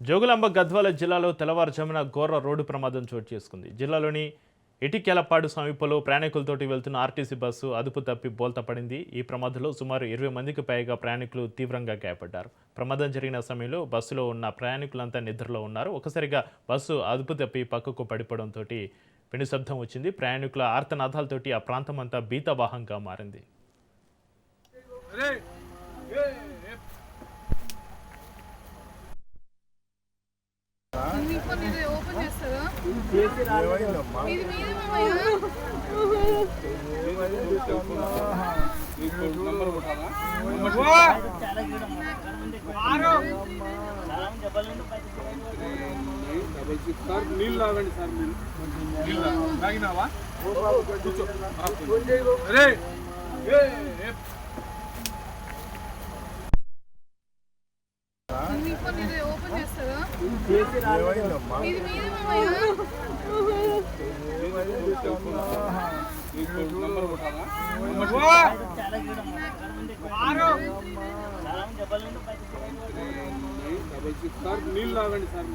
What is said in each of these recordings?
జోగులాంబ గద్వాల జిల్లాలో తెల్లవారుజామున ఘోర రోడ్డు ప్రమాదం చోటు చేసుకుంది. జిల్లాలోని ఇటిక్యాలపాడు సమీపంలో ప్రయాణికులతోటి వెళ్తున్న ఆర్టీసీ బస్సు అదుపు తప్పి బోల్తా పడింది. ఈ ప్రమాదంలో సుమారు 20 మందికి పైగా ప్రయాణికులు తీవ్రంగా గాయపడ్డారు. ప్రమాదం జరిగిన సమయంలో బస్సులో ఉన్న ప్రయాణికులంతా నిద్రలో ఉన్నారు. ఒకసారిగా బస్సు అదుపు తప్పి పక్కకు పడిపోవడంతో పెను శబ్దం వచ్చింది. ప్రయాణికుల ఆర్తనాదాలతోటి ఆ ప్రాంతం అంతా భీతావాహంగా మారింది. ఓపెన్ చేస్తారా మీది మీది మామయ్య సార్ నీళ్ళు తాగండి సార్ నీళ్ళు తాగినావా కూర్చో అరే ఓపెన్ చేస్తారా మీది మీది మామయ్య సార్ నీళ్ళు తాగండి సార్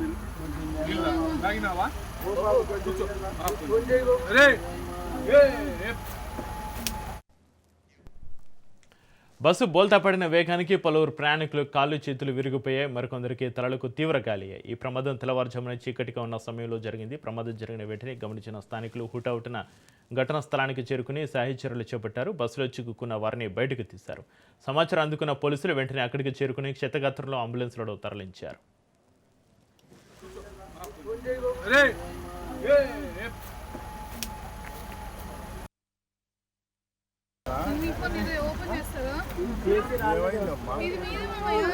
నీళ్ళు తాగినావా కూర్చో అరే బస్సు బోల్తా పడిన వేగానికి పలువురు ప్రయాణికులు కాళ్ళు చేతులు విరిగిపోయాయి. మరికొందరికి తలలకు తీవ్ర గాలయ్యాయి. ఈ ప్రమాదం తెల్లవారుజామున చీకటిగా ఉన్న సమయంలో జరిగింది. ప్రమాదం జరిగిన వెంటనే గమనించిన స్థానికులు హుటాహుటిన ఘటనా స్థలానికి చేరుకుని సహాయ చర్యలు చేపట్టారు. బస్సులో చిక్కుకున్న వారిని బయటకు తీశారు. సమాచారం అందుకున్న పోలీసులు వెంటనే అక్కడికి చేరుకుని క్షతగాత్రంలో అంబులెన్స్లలో తరలించారు. ఓపెన్ చేస్తారా మీది మీది మామయ్య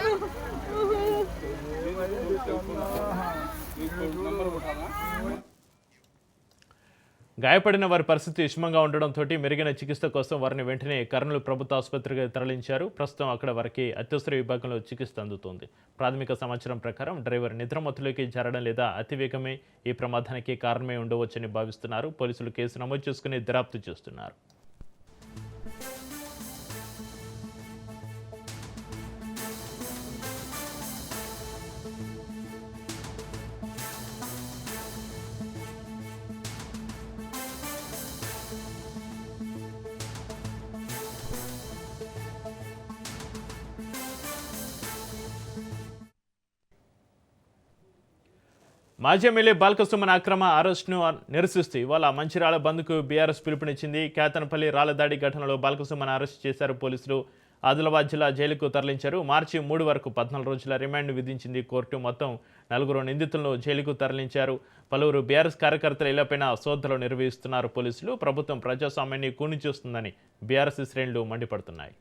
గాయపడిన వారి పరిస్థితి విషమంగా ఉండడంతో మెరుగైన చికిత్స కోసం వారిని వెంటనే కర్నూలు ప్రభుత్వ ఆసుపత్రికి తరలించారు. ప్రస్తుతం అక్కడ వారికి అత్యవసర విభాగంలో చికిత్స అందుతోంది. ప్రాథమిక సమాచారం ప్రకారం డ్రైవర్ నిద్రమత్తులోకి జారడం లేదా అతివేగమే ఈ ప్రమాదానికి కారణమై ఉండవచ్చని భావిస్తున్నారు. పోలీసులు కేసు నమోదు చేసుకుని దర్యాప్తు చేస్తున్నారు. మాజీ ఎమ్మెల్యే బాల్కసుమన్ అక్రమ అరెస్టును నిరసిస్తూ ఇవాళ మంచిర్యాల బంద్కు బీఆర్ఎస్ పిలుపునిచ్చింది. కేతనపల్లి రాళ్లదాడి ఘటనలో బాల్కసుమన్ అరెస్ట్ చేశారు పోలీసులు. ఆదిలాబాద్ జిల్లా జైలుకు తరలించారు. మార్చి 3 వరకు 14 రోజుల రిమాండ్ విధించింది కోర్టు. మొత్తం 4 నిందితులను జైలుకు తరలించారు. పలువురు బీఆర్ఎస్ కార్యకర్తల ఇళ్లపైన సోదాలు నిర్వహిస్తున్నారు పోలీసులు. ప్రభుత్వం ప్రజాస్వామ్యాన్ని కూని చేస్తుందని బీఆర్ఎస్ శ్రేణులు మండిపడుతున్నాయి.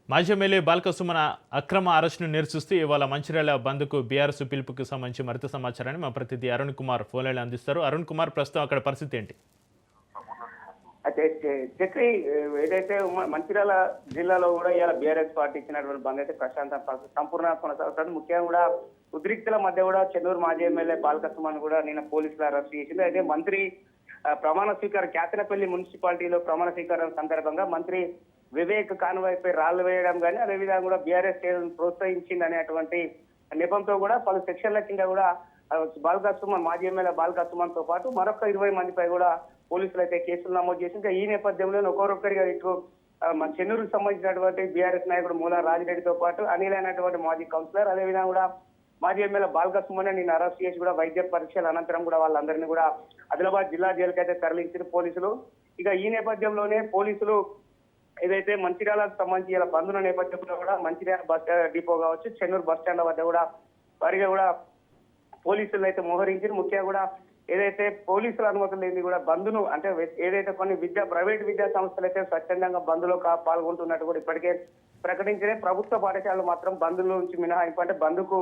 మాజీ ఎమ్మెల్యే బాల్కసుమన్ అక్రమ అరెస్టును నిరసిస్తూ ఇవాళ మంచిర్యాల బంద్కు బీఆర్ఎస్ పిలుపుకు సంబంధించి మరింత సమాచారాన్ని మా ప్రతినిధి అరుణ్ కుమార్ ఫోన్లైన్ అందిస్తారు. అరుణ్ కుమార్, ప్రస్తుతం అక్కడ పరిస్థితి ఏంటి? అయితే చక్రి ఏదైతే మంచిర్యాల జిల్లాలో కూడా ఇవాళ బీఆర్ఎస్ పార్టీ ఇచ్చినటువంటి బంద్ అయితే సంపూర్ణ కొనసాగుతుంది. ముఖ్యంగా కూడా ఉద్రిక్తుల మధ్య కూడా చెన్నూరు మాజీ ఎమ్మెల్యే బాల్కసుమన్ కూడా నిన్న పోలీసులు అరెస్ట్ చేసింది. అయితే మంత్రి ప్రమాణ స్వీకారం కేతనపల్లి మున్సిపాలిటీలో ప్రమాణ స్వీకారం సందర్భంగా మంత్రి వివేక్ కాన్వాయ్పై రాళ్లు వేయడం కానీ అదేవిధంగా కూడా బీఆర్ఎస్ ప్రోత్సహించింది అనేటువంటి నెపంతో కూడా పలు సెక్షన్ల కింద కూడా బాల్కసుమన్ మాజీ ఎమ్మెల్యే బాల్కసుమన్ తో పాటు మరొక 20 మందిపై కూడా పోలీసులు అయితే కేసులు నమోదు చేసి ఇంకా ఈ నేపథ్యంలో ఒక్కొక్కరిగా ఇటు చెన్నూరుకు సంబంధించినటువంటి బీఆర్ఎస్ నాయకుడు మూలా రాజిరెడ్డితో పాటు అనిల్ అయినటువంటి మాజీ కౌన్సిలర్ అదేవిధంగా కూడా మాజీ ఎమ్మెల్యే బాల్కసుమన్ నిన్న అరెస్ట్ చేసి కూడా వైద్య పరీక్షల అనంతరం కూడా వాళ్ళందరినీ కూడా ఆదిలాబాద్ జిల్లా జైలుకి అయితే తరలించారు పోలీసులు. ఇక ఈ నేపథ్యంలోనే పోలీసులు ఏదైతే మంచిర్యాలకు సంబంధించి ఇలా బంధున నేపథ్యంలో కూడా మంచిర్యాల బస్ డిపో కావచ్చు, చెన్నూరు బస్ స్టాండ్ వద్ద కూడా వారిగా కూడా పోలీసులు అయితే మోహరించారు. ముఖ్యంగా కూడా ఏదైతే పోలీసుల అనుమతులు లేని కూడా బంధును అంటే ఏదైతే కొన్ని ప్రైవేట్ విద్యా సంస్థలు అయితే స్వచ్ఛందంగా బంధులో పాల్గొంటున్నట్టు కూడా ఇప్పటికే ప్రకటించిన ప్రభుత్వ పాఠశాలలు మాత్రం బంధుల నుంచి మినహాయింపు అంటే బంధుకు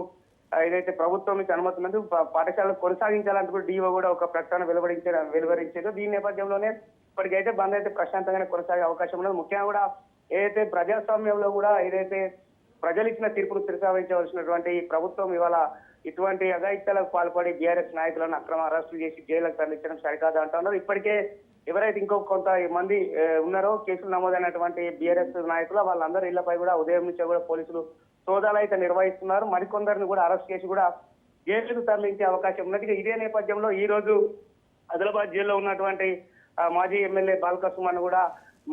ఏదైతే ప్రభుత్వం నుంచి అనుమతి ఉన్నది పాఠశాలలు కొనసాగించాలంటూ కూడా డిఓ కూడా ఒక ప్రకటన వెలువరించారు. దీని నేపథ్యంలోనే ఇప్పటికైతే బంద్ అయితే ప్రశాంతంగానే కొనసాగే అవకాశం ఉన్నది. ముఖ్యంగా కూడా ఏదైతే ప్రజాస్వామ్యంలో కూడా ఏదైతే ప్రజలు ఇచ్చిన తీర్పును తిరస్కరించవలసినటువంటి ప్రభుత్వం ఇవాళ ఇటువంటి అఘాయిత్యాలకు పాల్పడి బీఆర్ఎస్ నాయకులను అక్రమ అరెస్టులు చేసి జైలుకు తరలించడం సరికాదు అంటున్నారు. ఇప్పటికే ఎవరైతే ఇంకో కొంత మంది ఉన్నారో కేసులు నమోదైనటువంటి బీఆర్ఎస్ నాయకులు వాళ్ళందరూ ఇళ్లపై కూడా ఉదయం నుంచే కూడా పోలీసులు సోదాలు అయితే నిర్వహిస్తున్నారు. మరికొందరిని కూడా అరెస్ట్ చేసి కూడా జైలుకు తరలించే అవకాశం ఉన్నది. ఇదే నేపథ్యంలో ఈ రోజు ఆదిలాబాద్ జైల్లో ఉన్నటువంటి మాజీ ఎమ్మెల్యే బాల్క సుమన్ కూడా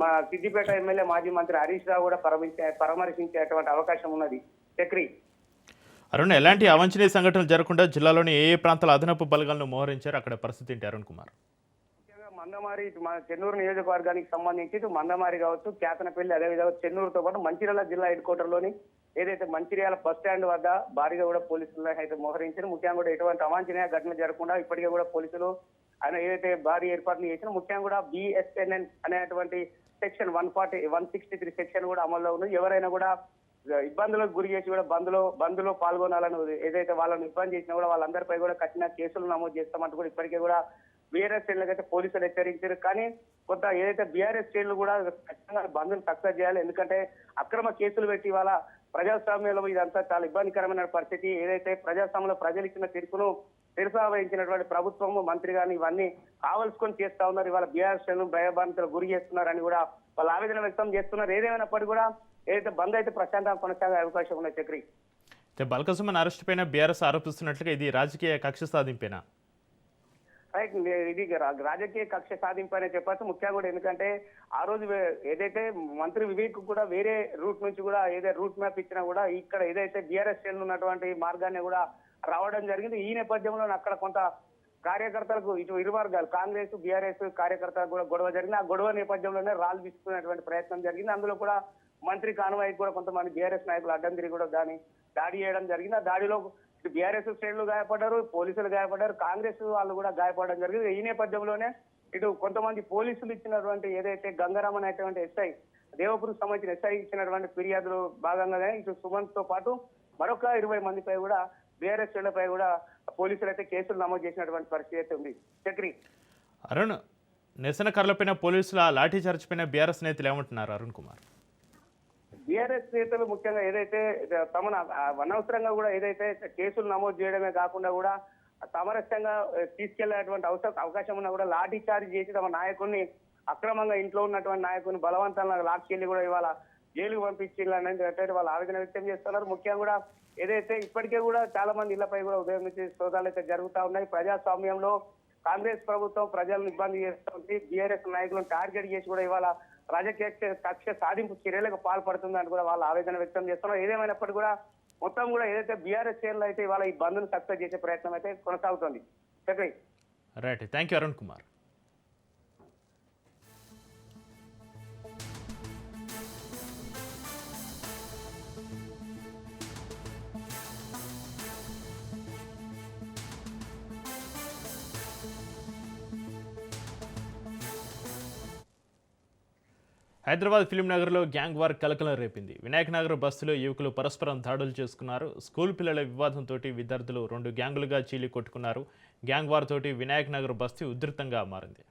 మా సిద్దిపేట ఎమ్మెల్యే మాజీ మంత్రి హరీష్ రావు కూడా పరామర్శించేటువంటి అవకాశం ఉన్నది. చక్రి అరుణ్, ఎలాంటి అవాంఛనీయ సంఘటనలు జరగకుండా జిల్లాలోని ఏ ప్రాంతాల అదనపు బలగాలను మోహరించారు, అక్కడ పరిస్థితి ఏంటి అరుణ్ కుమార్? మందమారి మన చెన్నూరు నియోజకవర్గానికి సంబంధించి ఇటు మందమారి కావచ్చు, కేతనపల్లి, అదేవిధంగా చెన్నూరుతో పాటు మంచిర్యాల జిల్లా హెడ్ క్వార్టర్ లోని ఏదైతే మంచిర్యాల బస్ స్టాండ్ వద్ద భారీగా కూడా పోలీసులు అయితే మోహరించారు. ముఖ్యంగా కూడా ఎటువంటి అవాంఛనీయ ఘటన జరగకుండా ఇప్పటికే కూడా పోలీసులు ఆయన ఏదైతే భారీ ఏర్పాట్లు చేసినా ముఖ్యంగా కూడా బిఎస్ఎన్ఎన్ అనేటువంటి సెక్షన్ 163 సెక్షన్ కూడా అమల్లో ఉంది. ఎవరైనా కూడా ఇబ్బందులకు గురి చేసి కూడా బంద్లో పాల్గొనాలని ఏదైతే వాళ్ళని ఇబ్బంది చేసినా కూడా వాళ్ళందరిపై కూడా కఠిన కేసులు నమోదు చేస్తామంటూ కూడా ఇప్పటికే కూడా బీఆర్ఎస్ శ్రేణులకైతే పోలీసులు హెచ్చరించారు. కానీ కొంత ఏదైతే బీఆర్ఎస్ శ్రేణులు కూడా ఖచ్చితంగా బంద్ను సక్సెస్ చేయాలి. ఎందుకంటే అక్రమ కేసులు పెట్టి వాళ్ళ ప్రజాస్వామ్యంలో ఇదంతా చాలా ఇబ్బందికరమైన పరిస్థితి. ఏదైతే ప్రజాస్వామ్యంలో ప్రజలు ఇచ్చిన తీర్పును వహించినటువంటి ప్రభుత్వము మంత్రి గాని ఇవన్నీ కావలసుకొని చేస్తా ఉన్నారు. ఇవాళ బీఆర్ఎస్ శ్రేణులు భయభ్రాంతులు గురి చేస్తున్నారని కూడా వాళ్ళు ఆవేదన వ్యక్తం చేస్తున్నారు. ఏదేమైనప్పటికీ కూడా ఏదైతే బంద్ అయితే ప్రశాంతంగా కొనసాగే అవకాశం ఉన్నాయి. చక్రి బాల్క సుమన్ అరెస్ట్ పైన బీఆర్ఎస్ ఆరోపిస్తున్నట్లుగా ఇది రాజకీయ కక్ష సాధింపేనా? రైట్, ఇది రాజకీయ కక్ష సాధింపు అనే చెప్పచ్చు. ముఖ్యంగా కూడా ఎందుకంటే ఆ రోజు ఏదైతే మంత్రి వివేక్ కూడా వేరే రూట్ నుంచి కూడా ఏదైతే రూట్ మ్యాప్ ఇచ్చినా కూడా ఇక్కడ ఏదైతే బీఆర్ఎస్ శ్రేణులు ఉన్నటువంటి మార్గాన్ని కూడా రావడం జరిగింది. ఈ నేపథ్యంలో అక్కడ కొంత కార్యకర్తలకు ఇటు ఇరు వర్గాలు కాంగ్రెస్ బీఆర్ఎస్ కార్యకర్తలకు కూడా గొడవ జరిగింది. ఆ గొడవ నేపథ్యంలోనే రాళ్ళు తీసుకునేటువంటి ప్రయత్నం జరిగింది. అందులో కూడా మంత్రి కాన్వాయ్కి కూడా కొంతమంది బీఆర్ఎస్ నాయకులు అడ్డం తిరిగి కూడా దాడి చేయడం జరిగింది. ఆ దాడిలో ఇటు బీఆర్ఎస్ శ్రేణులు గాయపడ్డారు, పోలీసులు గాయపడ్డారు, కాంగ్రెస్ వాళ్ళు కూడా గాయపడడం జరిగింది. ఈ నేపథ్యంలోనే ఇటు కొంతమంది పోలీసులు ఇచ్చినటువంటి ఏదైతే గంగారాం అనేటువంటి ఎస్ఐ దేవపురికి సంబంధించిన ఎస్ఐ ఇచ్చినటువంటి ఫిర్యాదులు భాగంగానే ఇటు సుమంత్ తో పాటు మరొక 20 మందిపై కూడా బీఆర్ఎస్ శ్రేణులపై కూడా పోలీసులు అయితే కేసులు నమోదు చేసినటువంటి పరిస్థితి అయితే ఉంది. చక్రి అరుణ్, నిరసనకారులపైన పోలీసుల లాఠీ చార్జ్ పైన బీఆర్ఎస్ నేతలు ఏమంటున్నారు అరుణ్ కుమార్? బీఆర్ఎస్ నేతలు ముఖ్యంగా ఏదైతే తమను అనవసరంగా కూడా ఏదైతే కేసులు నమోదు చేయడమే కాకుండా కూడా సమరస్యంగా తీసుకెళ్లేటువంటి అవకాశం ఉన్నా కూడా లాఠీ చార్జ్ చేసి తమ నాయకుడిని అక్రమంగా ఇంట్లో ఉన్నటువంటి నాయకుడిని బలవంతంగా లాక్కెళ్లి కూడా ఇవాళ జైలుకు పంపించాలనేది వాళ్ళు ఆవేదన వ్యక్తం చేస్తున్నారు. ముఖ్యంగా కూడా ఏదైతే ఇప్పటికే కూడా చాలా మంది ఇళ్లపై కూడా ఉదయం నుంచి సోదాలు అయితే జరుగుతూ ఉన్నాయి. ప్రజాస్వామ్యంలో కాంగ్రెస్ ప్రభుత్వం ప్రజలను ఇబ్బంది చేస్తుంది, బీఆర్ఎస్ నాయకులను టార్గెట్ చేసి కూడా ఇవాళ రాజకీయ కక్ష సాధింపు చర్యలకు పాల్పడుతుందని కూడా వాళ్ళు ఆవేదన వ్యక్తం చేస్తున్నారు. ఏదేమైనప్పటికీ కూడా మొత్తం కూడా ఏదైతే బీఆర్ఎస్ శ్రేణులు అయితే ఇవాళ ఈ బంద్ను సక్సెస్ చేసే ప్రయత్నం అయితే కొనసాగుతోంది. Right, thank you Arun Kumar. Hyderabad film నగర్లో గ్యాంగ్ వార్ కలకలం రేపింది. వినాయక్ నగర్ బస్సులో యువకులు పరస్పరం దాడులు చేసుకున్నారు. స్కూల్ పిల్లల వివాదంతో విద్యార్థులు 2 గ్యాంగులుగా చీలి కొట్టుకున్నారు. గ్యాంగ్ వార్ తోటి వినాయక్ నగర్ బస్తీ ఉధృతంగా మారింది.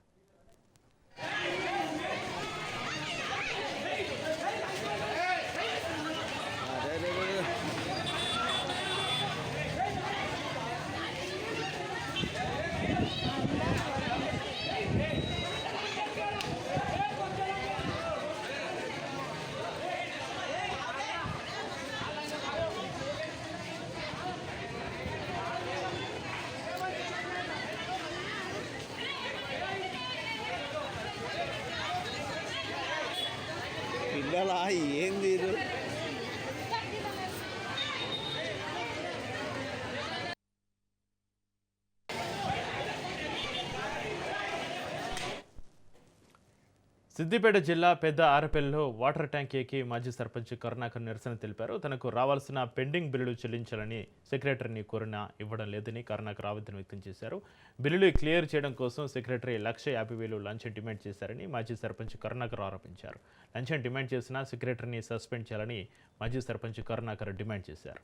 పిల్లలా ఏంది ఇది? సిద్దిపేట జిల్లా పెద్ద ఆరపల్లిలో వాటర్ ట్యాంక్ ఎక్కి మాజీ సర్పంచ్ కరుణాకర్ నిరసన తెలిపారు. తనకు రావాల్సిన పెండింగ్ బిల్లులు చెల్లించాలని సెక్రటరీని కోరినా ఇవ్వడం లేదని కరుణాకర్ ఆవేదన వ్యక్తం చేశారు. బిల్లులు క్లియర్ చేయడం కోసం సెక్రటరీ 1,50,000 లంచం డిమాండ్ చేశారని మాజీ సర్పంచ్ కరుణాకర్ ఆరోపించారు. లంచం డిమాండ్ చేసినా సెక్రటరీని సస్పెండ్ చేయాలని మాజీ సర్పంచ్ కరుణాకర్ డిమాండ్ చేశారు.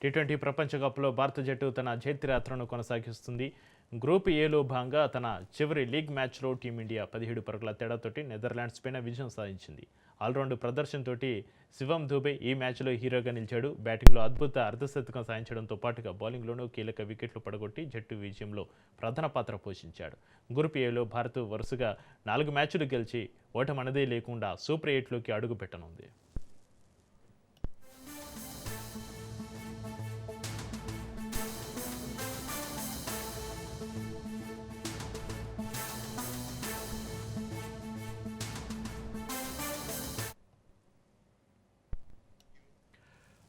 టీ20 ప్రపంచ కప్లో భారత జట్టు తన జైత్రయాత్రను కొనసాగిస్తుంది. గ్రూప్ ఏలో భాగంగా తన చివరి లీగ్ మ్యాచ్లో టీమిండియా 17 పరుగుల తేడాతోటి నెదర్లాండ్స్ పైన విజయం సాధించింది. ఆల్రౌండ్ ప్రదర్శనతోటి శివం దూబే ఈ మ్యాచ్లో హీరోగా నిలిచాడు. బ్యాటింగ్లో అద్భుత అర్ధశతకం సాధించడంతో పాటుగా బౌలింగ్లోనూ కీలక వికెట్లు పడగొట్టి జట్టు విజయంలో ప్రధాన పాత్ర పోషించాడు. గ్రూప్ ఏలో భారత్ వరుసగా 4 మ్యాచ్లు గెలిచి ఓటమనదే లేకుండా సూపర్ 8లోకి అడుగు పెట్టనుంది.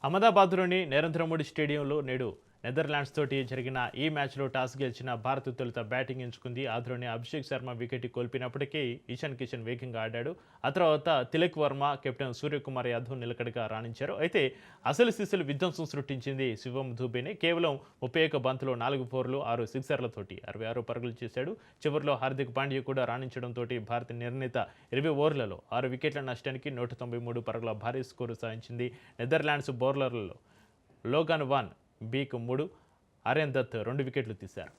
అహ్మదాబాద్లోని నరేంద్ర మోడీ స్టేడియంలో నేడు నెదర్లాండ్స్ తోటి జరిగిన ఈ మ్యాచ్లో టాస్ గెలిచిన భారత్ తొలుత బ్యాటింగ్ ఎంచుకుంది. ఆదిలోని అభిషేక్ శర్మ వికెట్ కోల్పోయినప్పటికీ ఇషాన్ కిషన్ వేగంగా ఆడాడు. ఆ తర్వాత తిలక్ వర్మ, కెప్టెన్ సూర్యకుమార్ యాదవ్ నిలకడగా రాణించారు. అయితే అసలు సిసలు విధ్వంసం సృష్టించింది శివం దూబేనే. కేవలం 31 బంతులో 4 ఫోర్లు 6 సిక్సర్లతోటి 66 పరుగులు చేశాడు. చివరిలో హార్దిక్ పాండ్యా కూడా రాణించడంతో భారత నిర్ణీత 20 ఓవర్లలో 6 వికెట్ల నష్టానికి 193 పరుగుల భారీ స్కోరు సాధించింది. నెదర్లాండ్స్ బౌలర్లలో లోగాన్ వాన్ బీక్ 3, ఆర్యన్ దత్ 2 వికెట్లు తీశారు.